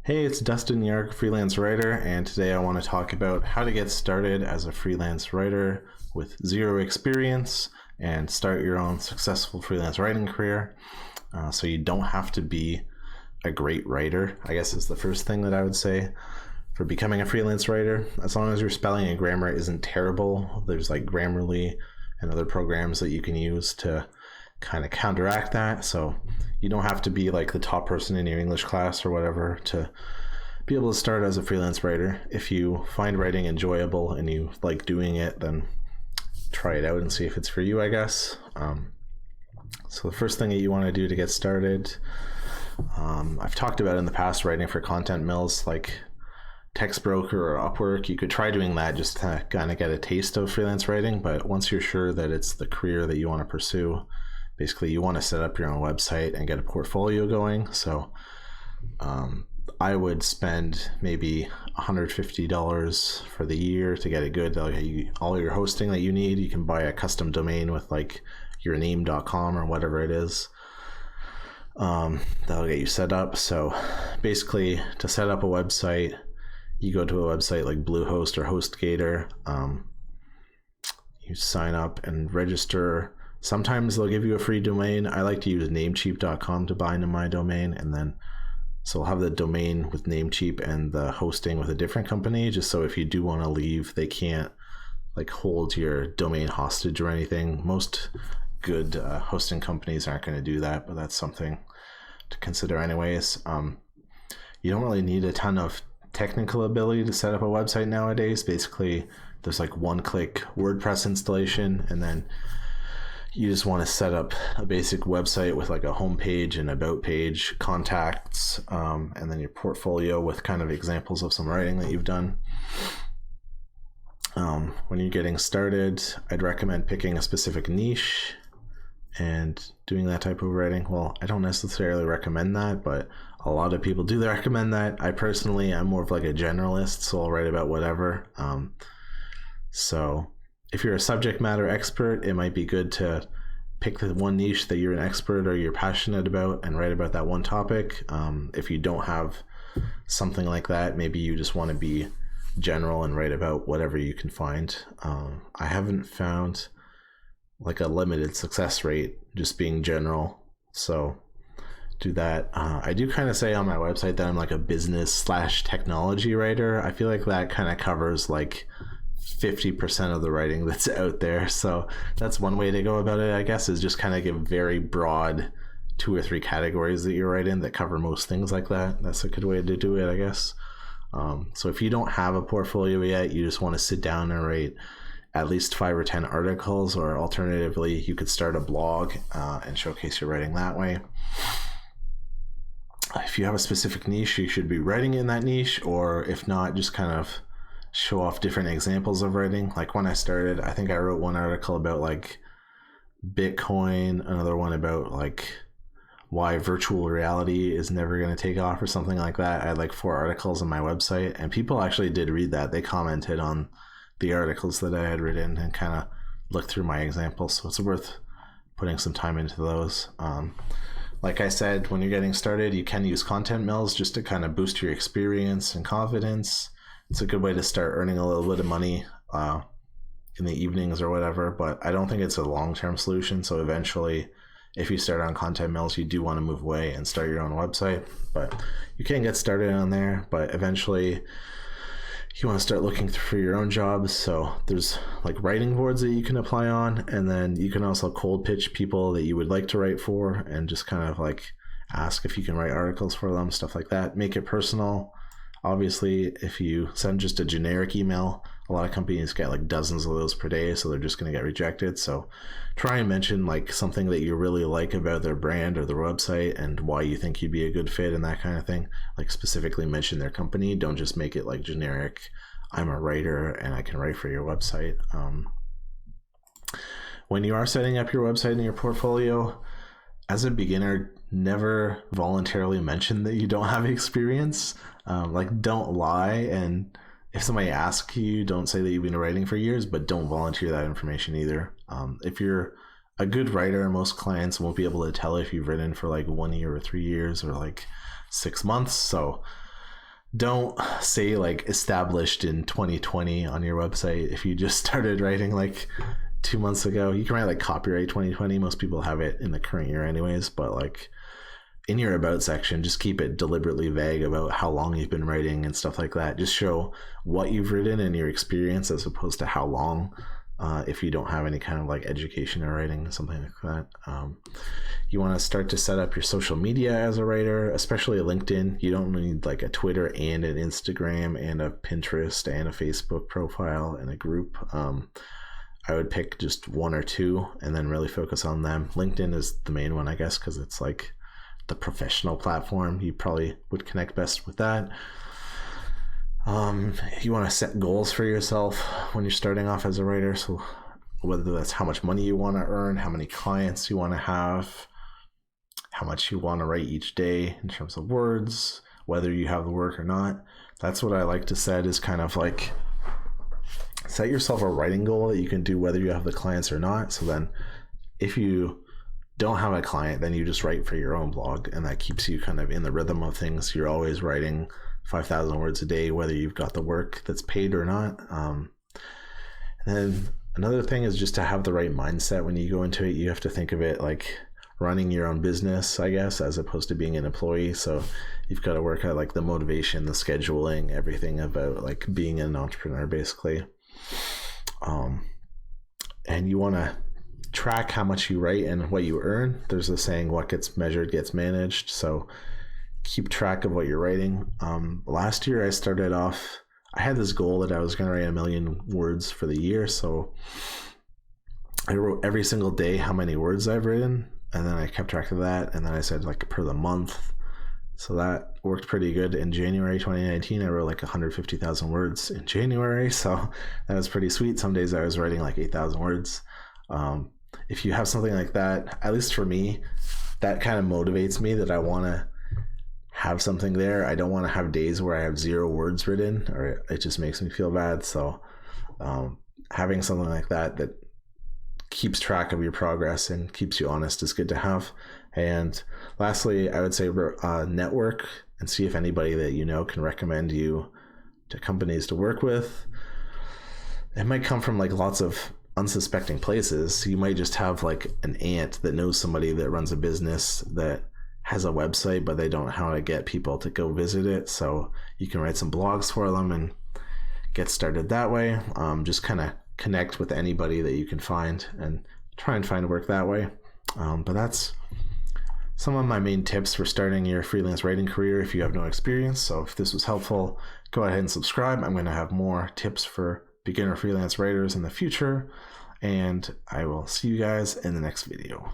Hey, it's Dustin Yark, freelance writer, and today I want to talk about how to get started as a freelance writer with zero experience and start your own successful freelance writing career. So you don't have to be a great writer, I guess is the first thing that I would say for becoming a freelance writer. As long as your spelling and grammar isn't terrible, there's like Grammarly and other programs that you can use to kind of counteract that. So you don't have to be like the top person in your English class or whatever to be able to start as a freelance writer. If you find writing enjoyable and you like doing it, then try it out and see if it's for you, I guess. So the first thing that you want to do to get started, I've talked about in the past writing for content mills like Textbroker or Upwork. You could try doing that just to kind of get a taste of freelance writing. But once you're sure that it's the career that you want to pursue, basically you want to set up your own website and get a portfolio going. So I would spend maybe $150 for the year to get it good. They'll get you all your hosting that you need. You can buy a custom domain with like yourname.com or whatever it is. That'll get you set up. So basically to set up a website, you go to a website like Bluehost or HostGator. You sign up and register. Sometimes they'll give you a free domain. I like to use namecheap.com to bind to my domain, and then so I'll have the domain with Namecheap and the hosting with a different company, just so if you do want to leave, they can't like hold your domain hostage or anything. Most good hosting companies aren't going to do that, but that's something to consider anyways. You don't really need a ton of technical ability to set up a website nowadays. Basically, there's like one-click WordPress installation, and then you just want to set up a basic website with like a home page and about page, contacts, and then your portfolio with kind of examples of some writing that you've done. When you're getting started, I'd recommend picking a specific niche and doing that type of writing. Well, I don't necessarily recommend that, but a lot of people do recommend that. I personally, I'm more of like a generalist, so I'll write about whatever. So if you're a subject matter expert, it might be good to pick the one niche that you're an expert or you're passionate about and write about that one topic. If you don't have something like that, maybe you just want to be general and write about whatever you can find. I haven't found like a limited success rate just being general, so do that. I do kind of say on my website that I'm like a business/technology writer. I feel like that kind of covers like 50% of the writing that's out there. So that's one way to go about it, I guess, is just kind of give very broad 2 or 3 categories that you write in that cover most things like that. That's a good way to do it, I guess. So if you don't have a portfolio yet, you just want to sit down and write at least 5 or 10 articles, or alternatively, you could start a blog and showcase your writing that way. If you have a specific niche, you should be writing in that niche, or if not, just kind of show off different examples of writing. Like when I started, I think I wrote one article about like Bitcoin, another one about like why virtual reality is never going to take off or something like that. I had like 4 articles on my website, and people actually did read that. They commented on the articles that I had written and kind of looked through my examples. So it's worth putting some time into those. Like I said, when you're getting started, you can use content mills just to kind of boost your experience and confidence. It's a good way to start earning a little bit of money in the evenings or whatever, but I don't think it's a long-term solution. So eventually, if you start on content mills, you do want to move away and start your own website, but you can get started on there. But eventually you want to start looking for your own jobs. So there's like writing boards that you can apply on, and then you can also cold pitch people that you would like to write for and just kind of like ask if you can write articles for them, stuff like that. Make it personal. Obviously, if you send just a generic email, a lot of companies get like dozens of those per day, so they're just going to get rejected. So try and mention like something that you really like about their brand or their website and why you think you'd be a good fit and that kind of thing. Like specifically mention their company. Don't just make it like generic, I'm a writer and I can write for your website. When you are setting up your website and your portfolio, as a beginner, never voluntarily mention that you don't have experience. Like don't lie, and if somebody asks you, don't say that you've been writing for years, but don't volunteer that information either. If you're a good writer, most clients won't be able to tell if you've written for like 1 year or 3 years or like 6 months. So don't say like established in 2020 on your website. If you just started writing like 2 months ago, you can write like copyright 2020. Most people have it in the current year anyways, but like in your about section, just keep it deliberately vague about how long you've been writing and stuff like that. Just show what you've written and your experience as opposed to how long. If you don't have any kind of like education or writing, something like that. You want to start to set up your social media as a writer, especially LinkedIn. You don't need like a Twitter and an Instagram and a Pinterest and a Facebook profile and a group. I would pick just one or two and then really focus on them. LinkedIn is the main one, I guess, because it's like the professional platform. You probably would connect best with that. You want to set goals for yourself when you're starting off as a writer. So whether that's how much money you want to earn, how many clients you want to have, how much you want to write each day in terms of words, whether you have the work or not. That's what I like to set, is kind of like set yourself a writing goal that you can do whether you have the clients or not. So then if you don't have a client, then you just write for your own blog, and that keeps you kind of in the rhythm of things. You're always writing 5,000 words a day, whether you've got the work that's paid or not. And then another thing is just to have the right mindset when you go into it. You have to think of it like running your own business, I guess, as opposed to being an employee. So you've got to work out like the motivation, the scheduling, everything about like being an entrepreneur, basically. And you want to track how much you write and what you earn. There's a saying, what gets measured gets managed. So keep track of what you're writing. Last year I started off, I had this goal that I was going to write 1 million words for the year. So I wrote every single day how many words I've written, and then I kept track of that. And then I said like per the month. So that worked pretty good. In January 2019, I wrote like 150,000 words in January. So that was pretty sweet. Some days I was writing like 8,000 words. If you have something like that, at least for me, that kind of motivates me that I want to have something there. I don't want to have days where I have 0 words written, or it just makes me feel bad. So having something like that that keeps track of your progress and keeps you honest is good to have. And lastly, I would say network and see if anybody that you know can recommend you to companies to work with. It might come from like lots of unsuspecting places. You might just have like an aunt that knows somebody that runs a business that has a website, but they don't know how to get people to go visit it. So you can write some blogs for them and get started that way. Just kind of connect with anybody that you can find and try and find work that way. But that's some of my main tips for starting your freelance writing career if you have no experience. So if this was helpful, go ahead and subscribe. I'm going to have more tips for beginner freelance writers in the future, and I will see you guys in the next video.